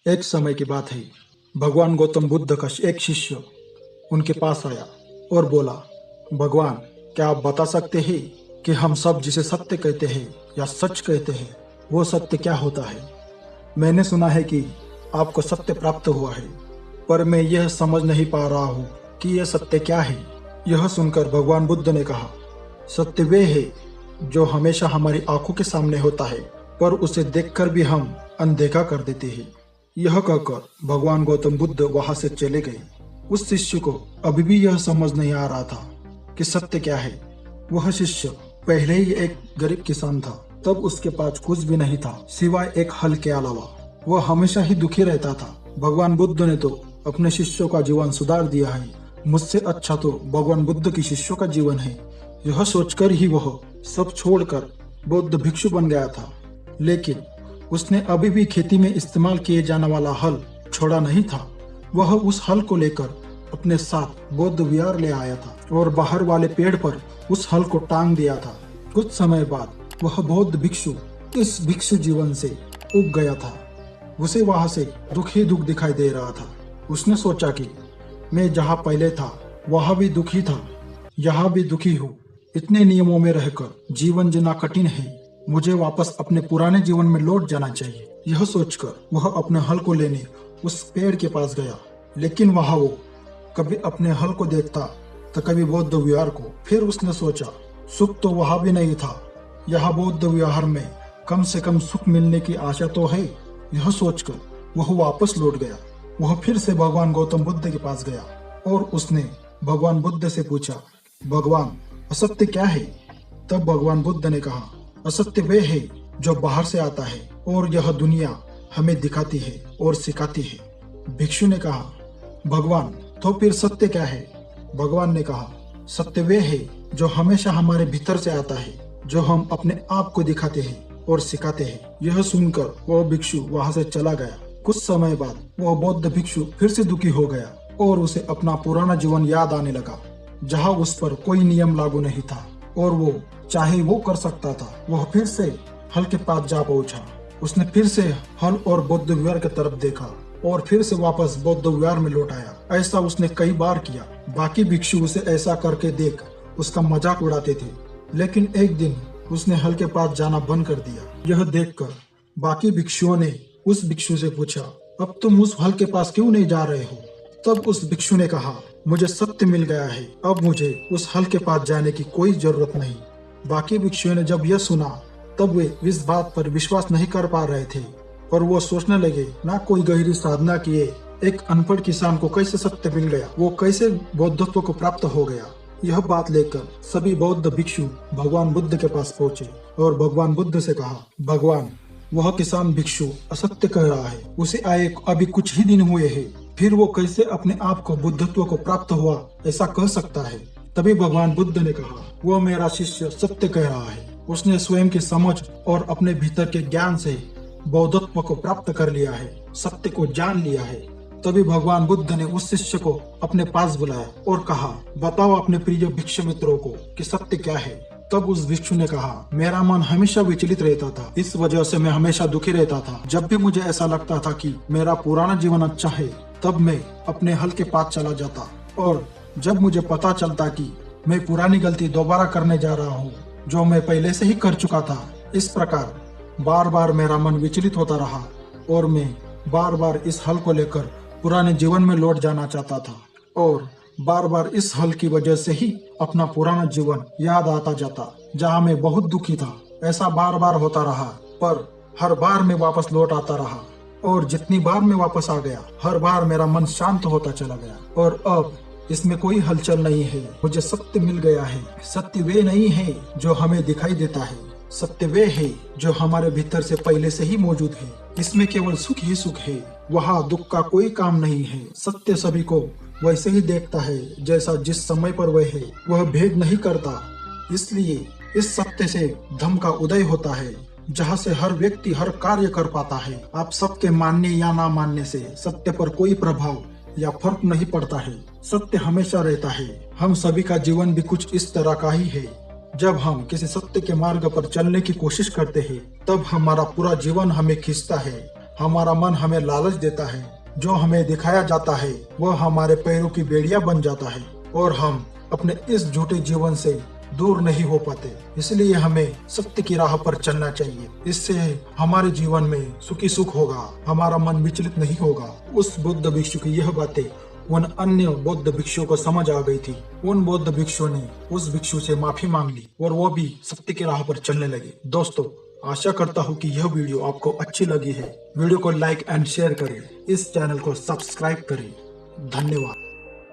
एक समय की बात है। भगवान गौतम बुद्ध का एक शिष्य उनके पास आया और बोला, भगवान, क्या आप बता सकते हैं कि हम सब जिसे सत्य कहते हैं या सच कहते हैं वो सत्य क्या होता है? मैंने सुना है कि आपको सत्य प्राप्त हुआ है, पर मैं यह समझ नहीं पा रहा हूँ कि यह सत्य क्या है। यह सुनकर भगवान बुद्ध ने कहा, सत्य वे है जो हमेशा हमारी आंखों के सामने होता है, पर उसे देखकर भी हम अनदेखा कर देते हैं। यह कहकर भगवान गौतम बुद्ध वहां से चले गए। उस शिष्य को अभी भी यह समझ नहीं आ रहा था कि सत्य क्या है। वह शिष्य पहले ही एक गरीब किसान था, तब उसके पास कुछ भी नहीं था सिवाय एक हल के अलावा। वह हमेशा ही दुखी रहता था। भगवान बुद्ध ने तो अपने शिष्यों का जीवन सुधार दिया है, मुझसे अच्छा तो भगवान बुद्ध के शिष्यों का जीवन है। यह सोचकर ही वह सब छोड़कर बौद्ध भिक्षु बन गया था। लेकिन उसने अभी भी खेती में इस्तेमाल किए जाने वाला हल छोड़ा नहीं था। वह उस हल को लेकर अपने साथ बौद्ध विहार ले आया था और बाहर वाले पेड़ पर उस हल को टांग दिया था। कुछ समय बाद वह बौद्ध भिक्षु इस भिक्षु जीवन से उब गया था। उसे वहां से दुख ही दुख दिखाई दे रहा था। उसने सोचा कि मैं जहाँ पहले था वहां भी दुखी था, यहाँ भी दुखी हूँ। इतने नियमों में रहकर जीवन जीना कठिन है। मुझे वापस अपने पुराने जीवन में लौट जाना चाहिए। यह सोचकर वह अपने हल को लेने उस पेड़ के पास गया, लेकिन वहां वो कभी अपने हल को देखता तो कभी बौद्ध विहार को। फिर उसने सोचा, सुख तो वहां भी नहीं था, यहाँ बौद्ध विहार में कम से कम सुख मिलने की आशा तो है। यह सोचकर वह वापस लौट गया। वह फिर से भगवान गौतम बुद्ध के पास गया और उसने भगवान बुद्ध से पूछा, भगवान, असत्य क्या है? तब भगवान बुद्ध ने कहा, असत्य वे है जो बाहर से आता है और यह दुनिया हमें दिखाती है और सिखाती है। भिक्षु ने कहा, भगवान, तो फिर सत्य क्या है? भगवान ने कहा, सत्य वे है जो हमेशा हमारे भीतर से आता है, जो हम अपने आप को दिखाते हैं और सिखाते हैं। यह सुनकर वह भिक्षु वहां से चला गया। कुछ समय बाद वह बौद्ध भिक्षु फिर से दुखी हो गया और उसे अपना पुराना जीवन याद आने लगा, जहाँ उस पर कोई नियम लागू नहीं था और वो चाहे वो कर सकता था। वह फिर से हल के पास जा पहुंचा। उसने फिर से हल और बौद्ध विहार की तरफ देखा और फिर से वापस बौद्ध विहार में लौट आया। ऐसा उसने कई बार किया। बाकी भिक्षु उसे ऐसा करके देख उसका मजाक उड़ाते थे, लेकिन एक दिन उसने हल के पास जाना बंद कर दिया। यह देखकर बाकी भिक्षुओं ने उस भिक्षु से पूछा, अब तुम उस हल के पास क्यों नहीं जा रहे हो? तब उस भिक्षु ने कहा, मुझे सत्य मिल गया है, अब मुझे उस हल के पास जाने की कोई जरूरत नहीं। बाकी भिक्षुओं ने जब यह सुना तब वे इस बात पर विश्वास नहीं कर पा रहे थे और वो सोचने लगे, ना कोई गहरी साधना किए एक अनपढ़ किसान को कैसे सत्य मिल गया, वो कैसे बौद्धत्व को प्राप्त हो गया। यह बात लेकर सभी बौद्ध भिक्षु भगवान बुद्ध के पास पहुंचे और भगवान बुद्ध से कहा, भगवान, वह किसान भिक्षु असत्य कह रहा है। उसे आए अभी कुछ ही दिन हुए हैं, फिर वो कैसे अपने आप को बुद्धत्व को प्राप्त हुआ ऐसा कह सकता है? तभी भगवान बुद्ध ने कहा, वह मेरा शिष्य सत्य कह रहा है। उसने स्वयं की समझ और अपने भीतर के ज्ञान से बौद्धत्व को प्राप्त कर लिया है, सत्य को जान लिया है। तभी भगवान बुद्ध ने उस शिष्य को अपने पास बुलाया और कहा, बताओ अपने प्रिय भिक्षु मित्रों को कि सत्य क्या है। तब उस भिक्षु ने कहा, मेरा मन हमेशा विचलित रहता था, इस वजह से मैं हमेशा दुखी रहता था। जब भी मुझे ऐसा लगता था कि मेरा पुराना जीवन अच्छा है, तब मैं अपने हल के पास चला जाता और जब मुझे पता चलता कि मैं पुरानी गलती दोबारा करने जा रहा हूँ जो मैं पहले से ही कर चुका था, इस प्रकार बार बार मेरा मन विचलित होता रहा और मैं बार बार इस हल को लेकर पुराने जीवन में लौट जाना चाहता था और बार बार इस हल की वजह से ही अपना पुराना जीवन याद आता जाता, जहाँ मैं बहुत दुखी था। ऐसा बार बार होता रहा, पर हर बार मैं वापस लौट आता रहा और जितनी बार मैं वापस आ गया, हर बार मेरा मन शांत होता चला गया और अब इसमें कोई हलचल नहीं है। मुझे सत्य मिल गया है। सत्य वे नहीं है जो हमें दिखाई देता है, सत्य वे है जो हमारे भीतर से पहले से ही मौजूद है। इसमें केवल सुख ही सुख है, वहाँ दुख का कोई काम नहीं है। सत्य सभी को वैसे ही देखता है जैसा जिस समय पर वह है, वह भेद नहीं करता। इसलिए इस सत्य से धर्म का उदय होता है, जहाँ से हर व्यक्ति हर कार्य कर पाता है। आप सबके मानने या ना मानने से सत्य पर कोई प्रभाव या फर्क नहीं पड़ता है। सत्य हमेशा रहता है। हम सभी का जीवन भी कुछ इस तरह का ही है। जब हम किसी सत्य के मार्ग पर चलने की कोशिश करते हैं, तब हमारा पूरा जीवन हमें खींचता है। हमारा मन हमें लालच देता है, जो हमें दिखाया जाता है वह हमारे पैरों की बेड़ियां बन जाता है और हम अपने इस झूठे जीवन से दूर नहीं हो पाते। इसलिए हमें सत्य की राह पर चलना चाहिए। इससे हमारे जीवन में सुखी सुख होगा, हमारा मन विचलित नहीं होगा। उस बुद्ध भिक्षु की यह बातें उन अन्य बौद्ध भिक्षुओं को समझ आ गई थी। उन बौद्ध भिक्षुओं ने उस भिक्षु से माफी मांग ली और वो भी सत्य की राह पर चलने लगे। दोस्तों, आशा करता हूँ कि यह वीडियो आपको अच्छी लगी है। वीडियो को लाइक एंड शेयर करें, इस चैनल को सब्सक्राइब करें। धन्यवाद।